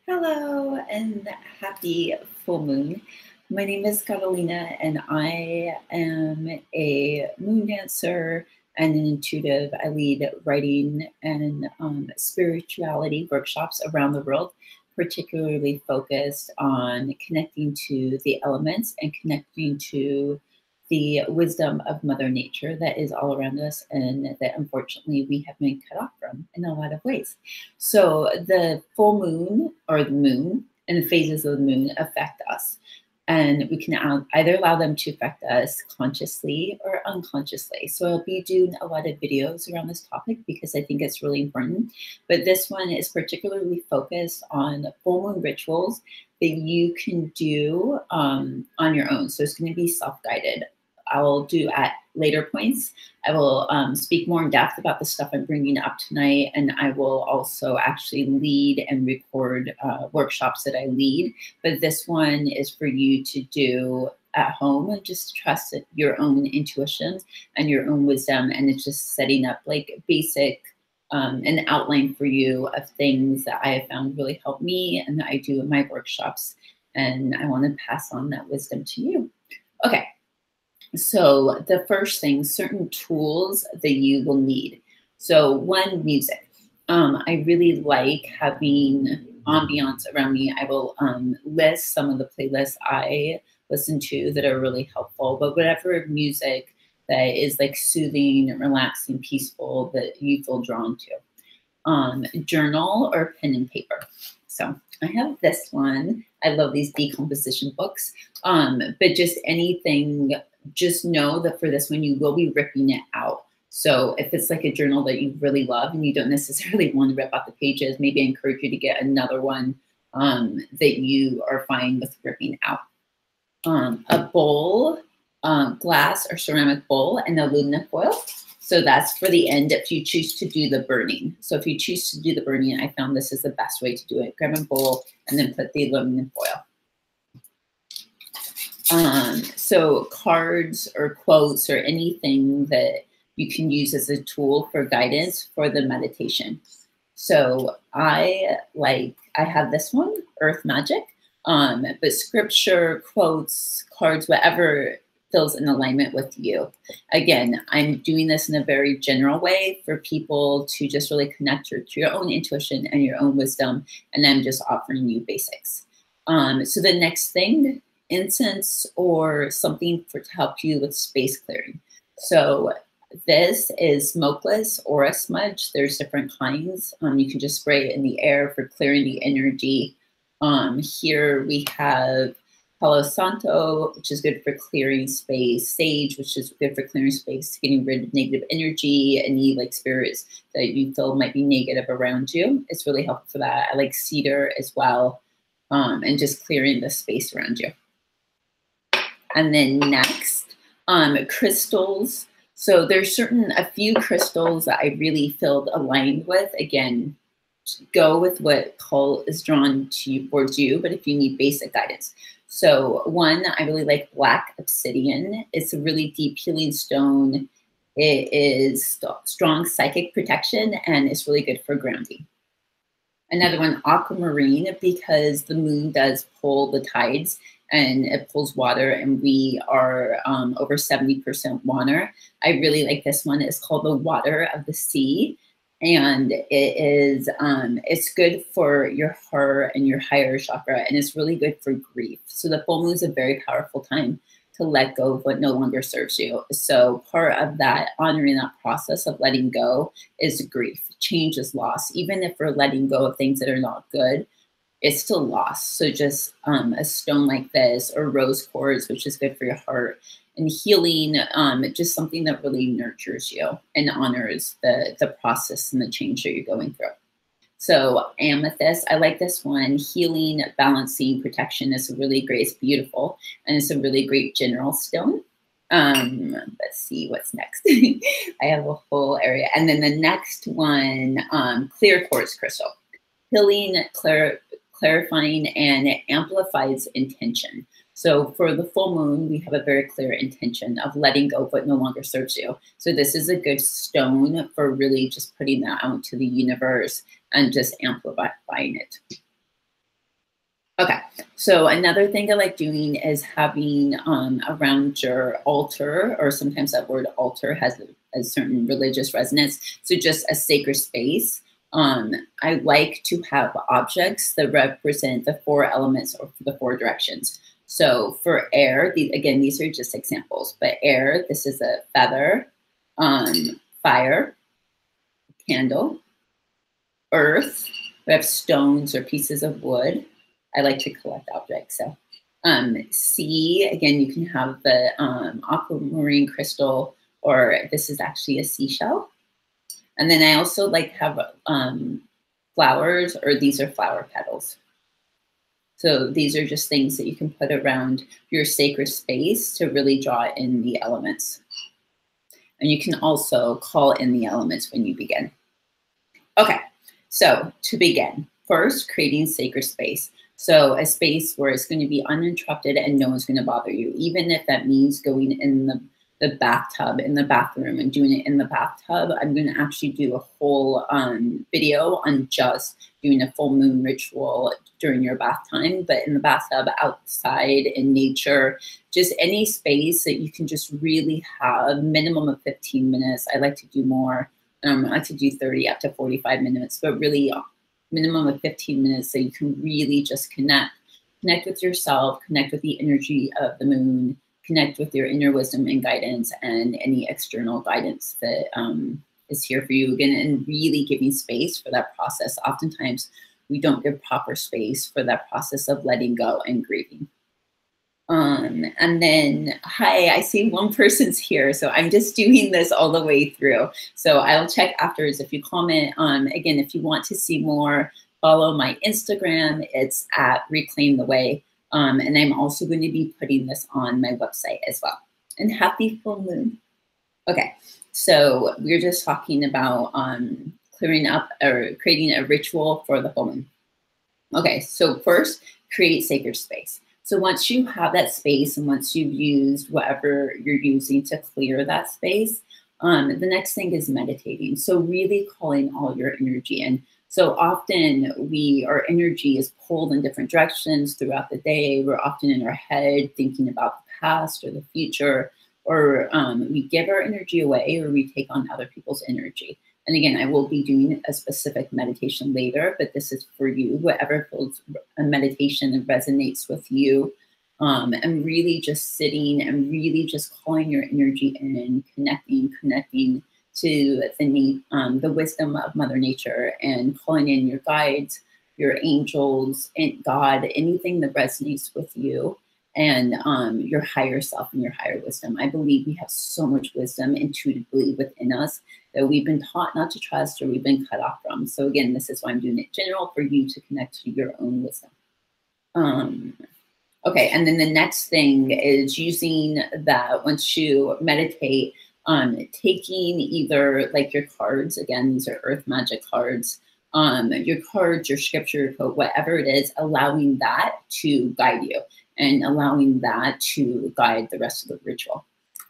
Hello and happy full moon. My name is Catalina and I am a moon dancer and an intuitive. I lead writing and spirituality workshops around the world, particularly focused on connecting to the elements and connecting to the wisdom of Mother Nature that is all around us and that unfortunately we have been cut off from in a lot of ways. So the full moon or the moon and the phases of the moon affect us. And we can either allow them to affect us consciously or unconsciously. So I'll be doing a lot of videos around this topic because I think it's really important. But this one is particularly focused on full moon rituals that you can do on your own. So it's going to be self-guided. I will do at later points. I will speak more in depth about the stuff I'm bringing up tonight, and I will also actually lead and record workshops that I lead. But this one is for you to do at home and just trust your own intuition and your own wisdom. And it's just setting up like basic an outline for you of things that I have found really help me and that I do in my workshops. And I want to pass on that wisdom to you. Okay. So the first thing, certain tools that you will need. So one, music. I really like having ambiance around me. I will list some of the playlists I listen to that are really helpful, but whatever music that is like soothing, relaxing, peaceful that you feel drawn to. Journal or pen and paper. So I have this one. I love these decomposition books, but just anything, just know that for this one, you will be ripping it out. So if it's like a journal that you really love and you don't necessarily want to rip out the pages, maybe I encourage you to get another one that you are fine with ripping out. A bowl, glass or ceramic bowl, and aluminum foil. So that's for the end if you choose to do the burning. So if you choose to do the burning, I found this is the best way to do it. Grab a bowl and then put the aluminum foil. So cards or quotes or anything that you can use as a tool for guidance for the meditation. So I have this one, Earth Magic, but scripture, quotes, cards, whatever feels in alignment with you. Again, I'm doing this in a very general way for people to just really connect to your own intuition and your own wisdom, and I'm just offering you basics. So the next thing, incense or something to help you with space clearing. So this is smokeless or a smudge. There's different kinds. You can just spray it in the air for clearing the energy. Here we have palo santo, which is good for clearing space. Sage, which is good for clearing space, getting rid of negative energy, any like spirits that you feel might be negative around you. It's really helpful for that. I like cedar as well, and just clearing the space around you. And then next, crystals. So there's a few crystals that I really feel aligned with. Again, go with what call is drawn towards you, but if you need basic guidance. So one, I really like black obsidian. It's a really deep healing stone. It is strong psychic protection and it's really good for grounding. Another one, aquamarine, because the moon does pull the tides and it pulls water, and we are over 70% water. I really like this one. It's called the water of the sea, and it is it's good for your heart and your higher chakra, and it's really good for grief. So the full moon is a very powerful time to let go of what no longer serves you. So part of that, honoring that process of letting go, is grief. Change is loss. Even if we're letting go of things that are not good, it's still loss. So just a stone like this, or rose quartz, which is good for your heart, and healing, just something that really nurtures you and honors the process and the change that you're going through. So amethyst, I like this one. Healing, balancing, protection is really great. It's beautiful, and it's a really great general stone. Let's see what's next. I have a whole area. And then the next one, clear quartz crystal. Healing, clarifying, and it amplifies intention. So for the full moon, we have a very clear intention of letting go of what no longer serves you. So this is a good stone for really just putting that out to the universe and just amplifying it. Okay, so another thing I like doing is having around your altar, or sometimes that word altar has a certain religious resonance. So just a sacred space. I like to have objects that represent the four elements or the four directions. So for air, again, these are just examples, but air, this is a feather, fire, candle, earth, we have stones or pieces of wood. I like to collect objects. So sea, again, you can have the aquamarine crystal, or this is actually a seashell. And then I also like have flowers, or these are flower petals. So these are just things that you can put around your sacred space to really draw in the elements. And you can also call in the elements when you begin. Okay, so to begin, first, creating sacred space. So a space where it's going to be uninterrupted and no one's going to bother you, even if that means going in the bathtub, in the bathroom, and doing it in the bathtub. I'm going to actually do a whole video on just doing a full moon ritual during your bath time, but in the bathtub, outside, in nature, just any space that you can just really have minimum of 15 minutes. I like to do more. I like to do 30 up to 45 minutes, but really minimum of 15 minutes, so you can really just connect with yourself, connect with the energy of the moon, connect with your inner wisdom and guidance, and any external guidance that is here for you again, and really giving space for that process. Oftentimes we don't give proper space for that process of letting go and grieving. And then, hi, I see one person's here. So I'm just doing this all the way through. So I'll check afterwards if you comment. Again, if you want to see more, follow my Instagram. It's at Reclaim the Way. And I'm also going to be putting this on my website as well. And happy full moon. Okay, so we're just talking about clearing up or creating a ritual for the full moon. Okay, so first, create sacred space. So once you have that space and once you've used whatever you're using to clear that space, the next thing is meditating. So really calling all your energy in. So often our energy is pulled in different directions throughout the day. We're often in our head thinking about the past or the future, or we give our energy away, or we take on other people's energy. And again, I will be doing a specific meditation later, but this is for you, whatever feels a meditation that resonates with you. And really just sitting and really just calling your energy in, connecting to the wisdom of Mother Nature, and calling in your guides, your angels, and God, anything that resonates with you, and your higher self and your higher wisdom. I believe we have so much wisdom intuitively within us that we've been taught not to trust, or we've been cut off from. So again, this is why I'm doing it general, for you to connect to your own wisdom. Okay, and then the next thing is using that once you meditate, taking either like your cards, again, these are earth magic cards, your cards, your scripture, your quote, whatever it is, allowing that to guide you and allowing that to guide the rest of the ritual.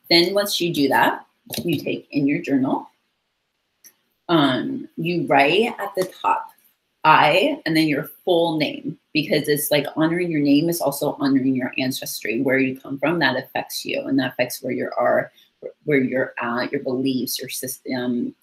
Then once you do that, you take in your journal, you write at the top, I, and then your full name, because it's like honoring your name is also honoring your ancestry, where you come from. That affects you, and that affects where you are, where you're at, your beliefs, your system.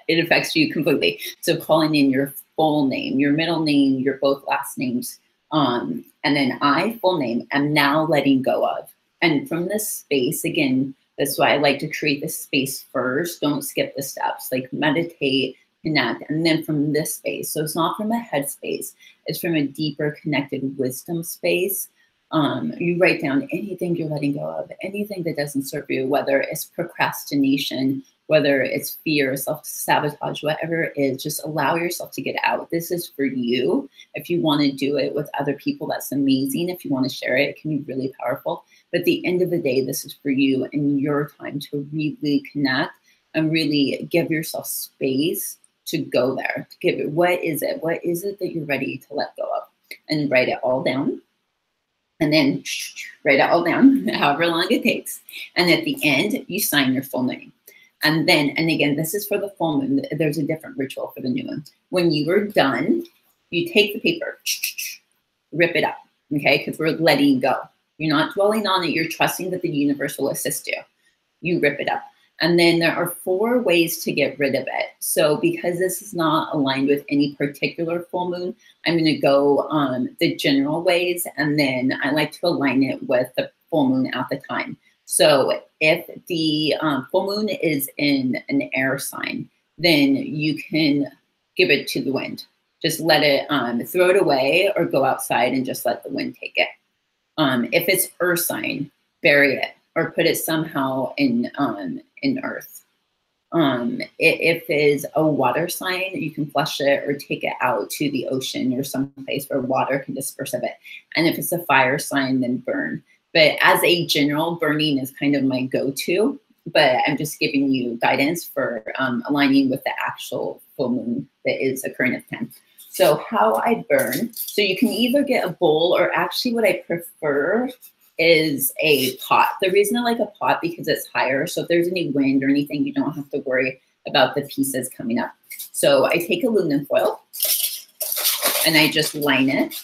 It affects you completely. So calling in your full name, your middle name, your both last names, and then I, full name, am now letting go of. And from this space, again, that's why I like to create this space first. Don't skip the steps. Like meditate, connect, and then from this space. So it's not from a head space. It's from a deeper connected wisdom space. You write down anything you're letting go of, anything that doesn't serve you, whether it's procrastination, whether it's fear, self-sabotage, whatever it is, just allow yourself to get out. This is for you. If you want to do it with other people, that's amazing. If you want to share it, it can be really powerful. But at the end of the day, this is for you and your time to really connect and really give yourself space to go there. To give it, what is it? What is it that you're ready to let go of? And write it all down. And then write it all down, however long it takes. And at the end, you sign your full name. And then, and again, this is for the full moon. There's a different ritual for the new moon. When you are done, you take the paper rip it up, okay? Because we're letting go. You're not dwelling on it. You're trusting that the universe will assist you. You rip it up. And then there are 4 ways to get rid of it. So because this is not aligned with any particular full moon, I'm going to go the general ways, and then I like to align it with the full moon at the time. So if the full moon is in an air sign, then you can give it to the wind. Just let it, throw it away or go outside and just let the wind take it. If it's earth sign, bury it or put it somehow in earth. If it's a water sign, you can flush it or take it out to the ocean or someplace where water can disperse of it. And if it's a fire sign, then burn. But as a general, burning is kind of my go-to, but I'm just giving you guidance for aligning with the actual full moon that is occurring at the time. So how I burn, so you can either get a bowl, or actually what I prefer is a pot. The reason I like a pot because it's higher. So if there's any wind or anything, you don't have to worry about the pieces coming up. So I take aluminum foil and I just line it.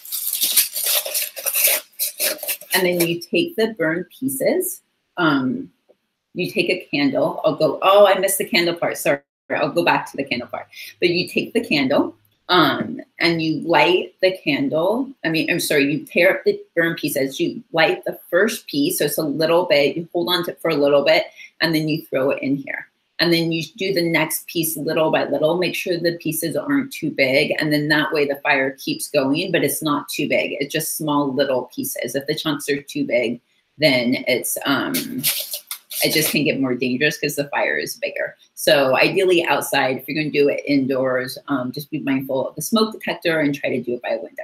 And then you take the burned pieces. You take a candle. I missed the candle part. Sorry, I'll go back to the candle part. But you take the candle. And you light the candle. You tear up the burn pieces. You light the first piece, so it's a little bit, you hold on to it for a little bit, and then you throw it in here. And then you do the next piece little by little. Make sure the pieces aren't too big, and then that way the fire keeps going, but it's not too big. It's just small little pieces. If the chunks are too big, then it just can get more dangerous because the fire is bigger. So ideally outside, if you're going to do it indoors, just be mindful of the smoke detector and try to do it by a window.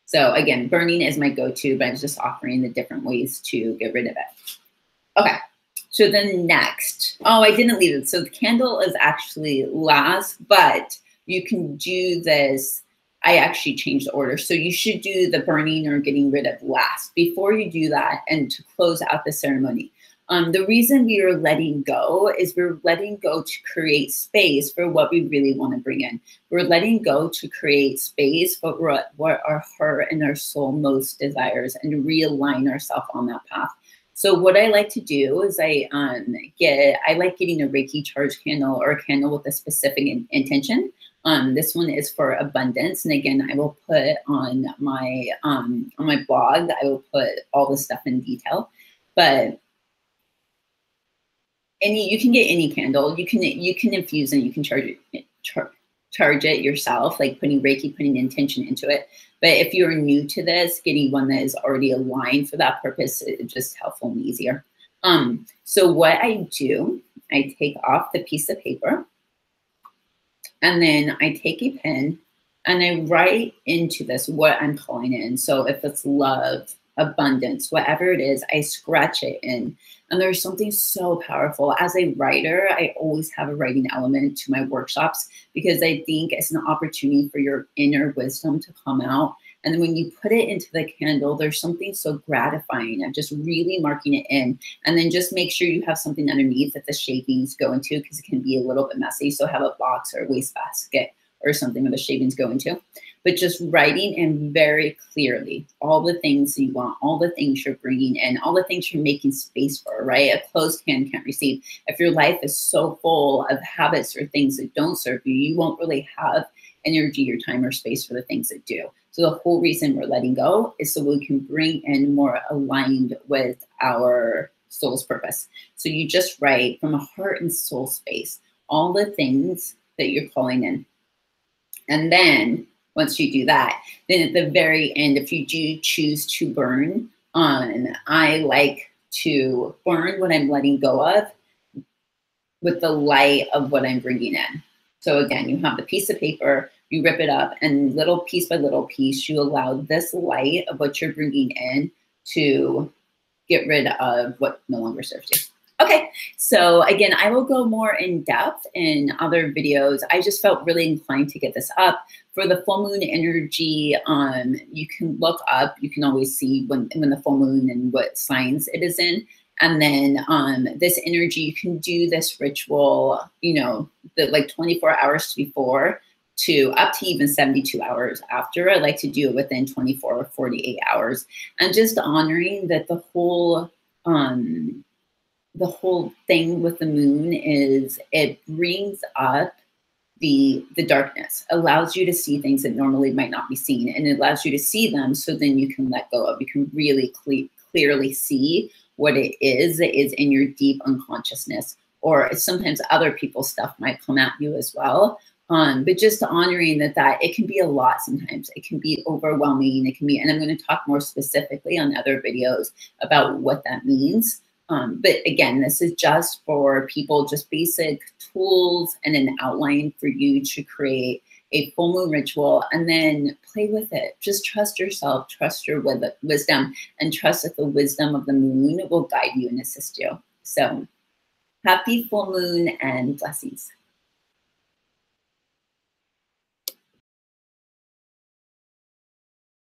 So again, burning is my go-to, but I'm just offering the different ways to get rid of it. Okay, so then next, I didn't leave it. So the candle is actually last, but you can do this. I actually changed the order. So you should do the burning or getting rid of last before you do that, and to close out the ceremony. The reason we are letting go is we're letting go to create space for what we really want to bring in. We're letting go to create space for what our heart and our soul most desires, and realign ourselves on that path. So what I like to do is I like getting a Reiki charge candle, or a candle with a specific intention. This one is for abundance. And again, I will put on my blog, I will put all the stuff in detail, but you can get any candle. You can infuse and you can charge it yourself, like putting Reiki, putting intention into it. But if you're new to this, getting one that is already aligned for that purpose is just helpful and easier. So what I do, I take off the piece of paper, and then I take a pen and I write into this what I'm calling in. So if it's love, abundance, whatever it is, I scratch it in. And there's something so powerful. As a writer, I always have a writing element to my workshops, because I think it's an opportunity for your inner wisdom to come out. And then when you put it into the candle, there's something so gratifying of just really marking it in. And then just make sure you have something underneath that the shavings go into, because it can be a little bit messy. So have a box or a wastebasket or something where the shavings go into. But just writing in very clearly all the things you want, all the things you're bringing in, all the things you're making space for, right? A closed hand can't receive. If your life is so full of habits or things that don't serve you, you won't really have energy or time or space for the things that do. So the whole reason we're letting go is so we can bring in more aligned with our soul's purpose. So you just write from a heart and soul space all the things that you're calling in. And then once you do that, then at the very end, if you do choose to burn, I like to burn what I'm letting go of with the light of what I'm bringing in. So again, you have the piece of paper, you rip it up, and little piece by little piece, you allow this light of what you're bringing in to get rid of what no longer serves you. Okay, so again, I will go more in depth in other videos. I just felt really inclined to get this up. For the full moon energy, you can look up, you can always see when the full moon and what signs it is in. And then this energy, you can do this ritual, like 24 hours before, to up to even 72 hours after. I like to do it within 24 or 48 hours. And just honoring that the whole thing with the moon is it brings up the darkness, allows you to see things that normally might not be seen, and it allows you to see them so then you can let go of. You can really clearly see what it is that is in your deep unconsciousness, or sometimes other people's stuff might come at you as well. But just honoring that it can be a lot sometimes. It can be overwhelming. It can be, and I'm going to talk more specifically on other videos about what that means. But again, this is just for people, just basic tools and an outline for you to create a full moon ritual, and then play with it. Just trust yourself, trust your wisdom, and trust that the wisdom of the moon will guide you and assist you. So happy full moon and blessings.